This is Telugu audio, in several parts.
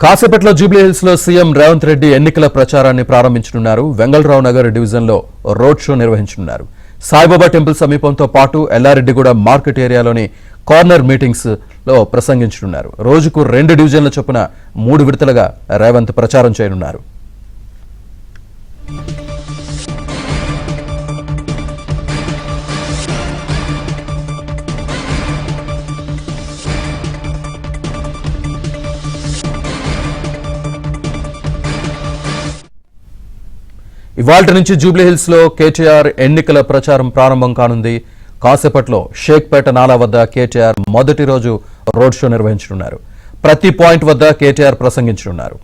కాసేపట్లో జూబ్లీహిల్స్ లో సీఎం రేవంత్ రెడ్డి ఎన్నికల ప్రచారాన్ని ప్రారంభించనున్నారు. వెంగళరావు నగర్ డివిజన్ లో రోడ్ షో నిర్వహించనున్నారు. సాయిబాబా టెంపుల్ సమీపంతో పాటు ఎల్లారెడ్డిగూడ మార్కెట్ ఏరియాలోని కార్నర్ మీటింగ్స్ లో ప్రసంగించనున్నారు. రోజుకు 2 డివిజన్ల చొప్పున 3 విడతలుగా రేవంత్ ప్రచారం చేయనున్నారు. ఇవాల్టి నుంచి జూబ్లీహిల్స్ లో కేటీఆర్ ఎన్నికల ప్రచారం ప్రారంభం కానుంది. కాసేపట్లో షేక్పేట నాలా వద్ద కేటీఆర్ మొదటి రోజు రోడ్ షో నిర్వహించనున్నారు. ప్రతి పాయింట్ వద్ద కేటీఆర్ ప్రసంగించనున్నారు.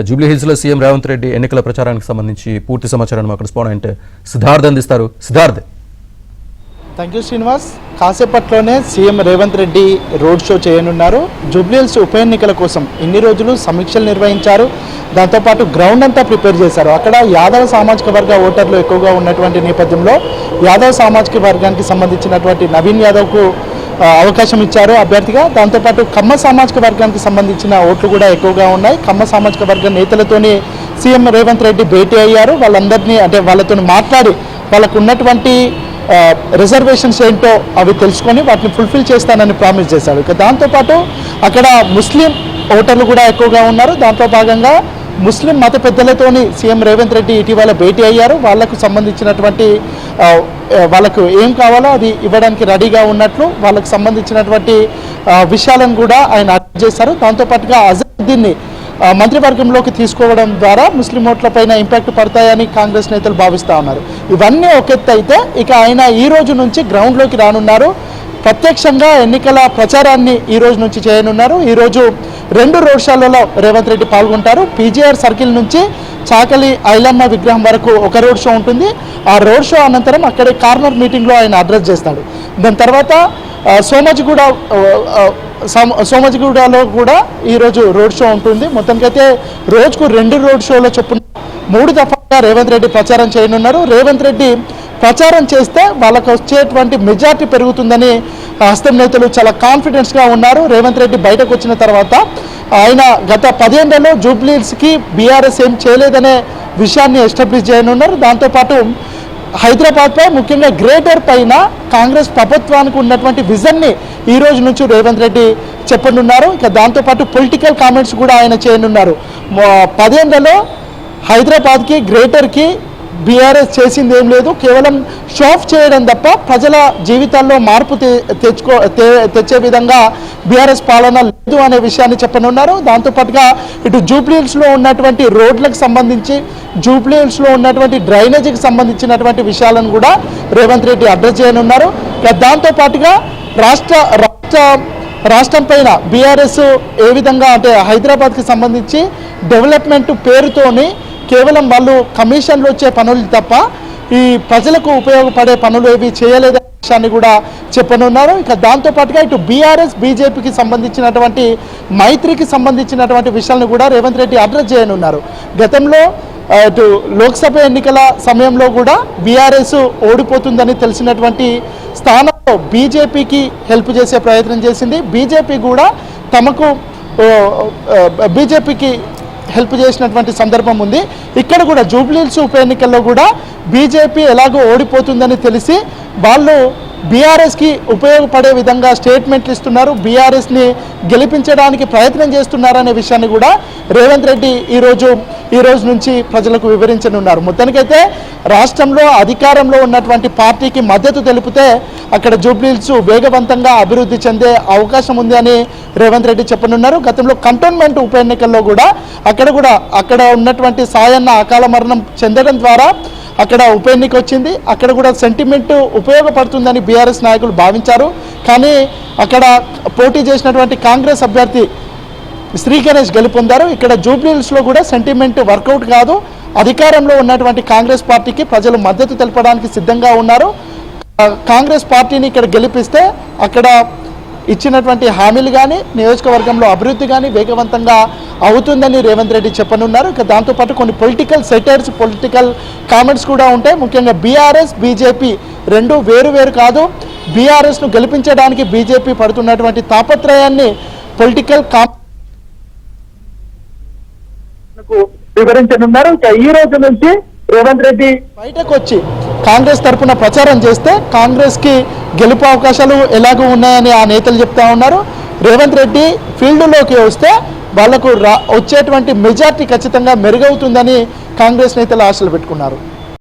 జూబ్లీహిల్స్ లో సీఎం రేవంత్ రెడ్డి ఎన్నికల ప్రచారానికి సంబంధించి పూర్తి సమాచారాన్ని మా కరెస్పాండెంట్ సిద్ధార్థ్ అందిస్తారు. సిద్ధార్థ్. Thank you Srinivas. కాసేపట్లోనే CM Revanth Reddy road show చేయనున్నారు. జూబ్లీహిల్స్ ఉప ఎన్నికల కోసం ఇన్ని రోజులు సమీక్షలు నిర్వహించారు. దాంతోపాటు గ్రౌండ్ అంతా ప్రిపేర్ చేశారు. అక్కడ యాదవ సామాజిక వర్గ ఓటర్లు ఎక్కువగా ఉన్నటువంటి నేపథ్యంలో యాదవ సామాజిక వర్గానికి సంబంధించినటువంటి నవీన్ యాదవ్కు అవకాశం ఇచ్చారు అభ్యర్థిగా. దాంతోపాటు కమ్మ సామాజిక వర్గానికి సంబంధించిన ఓట్లు కూడా ఎక్కువగా ఉన్నాయి. కమ్మ సామాజిక వర్గ నేతలతోని సీఎం రేవంత్ రెడ్డి భేటీ అయ్యారు. వాళ్ళందరినీ వాళ్ళతో మాట్లాడి వాళ్ళకు ఉన్నటువంటి రిజర్వేషన్స్ ఏంటో అవి తెలుసుకొని వాటిని ఫుల్ఫిల్ చేస్తానని ప్రామిస్ చేశాడు. ఇక దాంతోపాటు అక్కడ ముస్లిం ఓటర్లు కూడా ఎక్కువగా ఉన్నారు. దాంట్లో భాగంగా ముస్లిం మత పెద్దలతోని సీఎం రేవంత్ రెడ్డి ఇటీవల భేటీ అయ్యారు. వాళ్లకు సంబంధించినటువంటి వాళ్ళకు ఏం కావాలో అది ఇవ్వడానికి రెడీగా ఉన్నట్లు వాళ్ళకు సంబంధించినటువంటి విషయాలను కూడా ఆయన అర్థం చేశారు. దాంతోపాటుగా అజరుద్దీన్ని మంత్రివర్గంలోకి తీసుకోవడం ద్వారా ముస్లిం ఓట్లపైన ఇంపాక్ట్ పడతాయని కాంగ్రెస్ నేతలు భావిస్తూ ఉన్నారు. ఇవన్నీ ఒక ఎత్తు అయితే ఇక ఆయన ఈ రోజు నుంచి గ్రౌండ్లోకి రానున్నారు. ప్రత్యక్షంగా ఎన్నికల ప్రచారాన్ని ఈ రోజు నుంచి చేయనున్నారు. ఈరోజు 2 రోడ్ షోలలో రేవంత్ రెడ్డి పాల్గొంటారు. పీజీఆర్ సర్కిల్ నుంచి చాకలి ఐలమ్మ విగ్రహం వరకు ఒక రోడ్ షో ఉంటుంది. ఆ రోడ్ షో అనంతరం అక్కడే కార్నర్ మీటింగ్లో ఆయన అడ్రస్ చేస్తాడు. దాని తర్వాత సోమజిగూడలో కూడా ఈరోజు రోడ్ షో ఉంటుంది. మొత్తానికైతే రోజుకు 2 రోడ్ షోల చొప్పున 3 దఫాలుగా రేవంత్ రెడ్డి ప్రచారం చేయనున్నారు. రేవంత్ రెడ్డి ప్రచారం చేస్తే వాళ్ళకు వచ్చేటువంటి మెజార్టీ పెరుగుతుందని హస్తం నేతలు చాలా కాన్ఫిడెన్స్గా ఉన్నారు. రేవంత్ రెడ్డి బయటకు వచ్చిన తర్వాత ఆయన గత 10 ఏళ్లలో జూబ్లీహిల్స్కి బీఆర్ఎస్ ఏం చేయలేదనే విషయాన్ని ఎస్టాబ్లిష్ చేయనున్నారు. దాంతోపాటు హైదరాబాద్పై ముఖ్యంగా గ్రేటర్ పైన కాంగ్రెస్ ప్రభుత్వానికి ఉన్నటువంటి విజన్ని ఈ రోజు నుంచి రేవంత్ రెడ్డి చెప్పనున్నారు. ఇక దాంతోపాటు పొలిటికల్ కామెంట్స్ కూడా ఆయన చేయనున్నారు. 10 ఏళ్లలో హైదరాబాద్కి గ్రేటర్కి బీఆర్ఎస్ చేసింది ఏం లేదు, కేవలం షాఫ్ చేయడం తప్ప ప్రజల జీవితాల్లో మార్పు తెచ్చే విధంగా బీఆర్ఎస్ పాలన లేదు అనే విషయాన్ని చెప్పనున్నారు. దాంతోపాటుగా ఇటు జూబ్లీహిల్స్లో ఉన్నటువంటి రోడ్లకు సంబంధించి జూబ్లీహిల్స్లో ఉన్నటువంటి డ్రైనేజీకి సంబంధించినటువంటి విషయాలను కూడా రేవంత్ రెడ్డి అడ్రస్ చేయనున్నారు. దాంతోపాటుగా రాష్ట్రం పైన బీఆర్ఎస్ ఏ విధంగా అంటే హైదరాబాద్కి సంబంధించి డెవలప్మెంట్ పేరుతోని కేవలం వాళ్ళు కమిషన్లు వచ్చే పనులు తప్ప ఈ ప్రజలకు ఉపయోగపడే పనులు ఏవి చేయలేదనే విషయాన్ని కూడా చెప్పనున్నారు. ఇక దాంతోపాటుగా ఇటు బీఆర్ఎస్ బీజేపీకి సంబంధించినటువంటి మైత్రికి సంబంధించినటువంటి విషయాలను కూడా రేవంత్ రెడ్డి అడ్రస్ చేయనున్నారు. గతంలో ఇటు లోక్సభ ఎన్నికల సమయంలో కూడా బీఆర్ఎస్ ఓడిపోతుందని తెలిసినటువంటి స్థానంలో బీజేపీకి హెల్ప్ చేసే ప్రయత్నం చేసింది. బీజేపీ కూడా తమకు బీజేపీకి హెల్ప్ చేసినటువంటి సందర్భం ఉంది. ఇక్కడ కూడా జూబ్లీహిల్స్ ఉప ఎన్నికల్లో కూడా బీజేపీ ఎలాగో ఓడిపోతుందని తెలిసి వాళ్ళు బీఆర్ఎస్కి ఉపయోగపడే విధంగా స్టేట్మెంట్లు ఇస్తున్నారు, బీఆర్ఎస్ని గెలిపించడానికి ప్రయత్నం చేస్తున్నారనే విషయాన్ని కూడా రేవంత్ రెడ్డి ఈ రోజు నుంచి ప్రజలకు వివరించనున్నారు. మొత్తానికైతే రాష్ట్రంలో అధికారంలో ఉన్నటువంటి పార్టీకి మద్దతు తెలిపితే అక్కడ జూబ్లీహిల్స్ వేగవంతంగా అభివృద్ధి చెందే అవకాశం ఉంది అని రేవంత్ రెడ్డి చెప్పనున్నారు. గతంలో కంటోన్మెంట్ ఉప ఎన్నికల్లో కూడా అక్కడ ఉన్నటువంటి సాయన్న అకాల మరణం చెందడం ద్వారా అక్కడ ఉప ఎన్నిక వచ్చింది. అక్కడ కూడా సెంటిమెంట్ ఉపయోగపడుతుందని బీఆర్ఎస్ నాయకులు భావించారు. కానీ అక్కడ పోటీ చేసినటువంటి కాంగ్రెస్ అభ్యర్థి శ్రీ గణేష్ గెలుపొందారు. ఇక్కడ జూబ్లీహిల్స్లో కూడా సెంటిమెంట్ వర్కౌట్ కాదు. అధికారంలో ఉన్నటువంటి కాంగ్రెస్ పార్టీకి ప్రజలు మద్దతు తెలపడానికి సిద్ధంగా ఉన్నారు. కాంగ్రెస్ పార్టీని ఇక్కడ గెలిపిస్తే అక్కడ ఇచ్చినటువంటి హామీలు కానీ నియోజకవర్గంలో అభివృద్ధి కానీ వేగవంతంగా అవుతుందని రేవంత్ రెడ్డి చెప్పనున్నారు. ఇక దాంతోపాటు కొన్ని పొలిటికల్ సెటర్స్, పొలిటికల్ కామెంట్స్ కూడా ఉంటాయి. ముఖ్యంగా బీఆర్ఎస్, బీజేపీ రెండు వేరు కాదు. బీఆర్ఎస్ను గెలిపించడానికి బీజేపీ పడుతున్నటువంటి తాపత్రయాన్ని పొలిటికల్ వివరించనున్నారు. ఇక ఈ రోజు నుంచి రేవంత్ రెడ్డి బయటకు వచ్చి కాంగ్రెస్ తరఫున ప్రచారం చేస్తే కాంగ్రెస్కి గెలుపు అవకాశాలు ఎలాగో ఉన్నాయని ఆ నేతలు చెప్తా ఉన్నారు. రేవంత్ రెడ్డి ఫీల్డ్లోకి వస్తే వాళ్లకు వచ్చేటువంటి మెజార్టీ ఖచ్చితంగా మెరుగవుతుందని కాంగ్రెస్ నేతలు ఆశలు పెట్టుకున్నారు.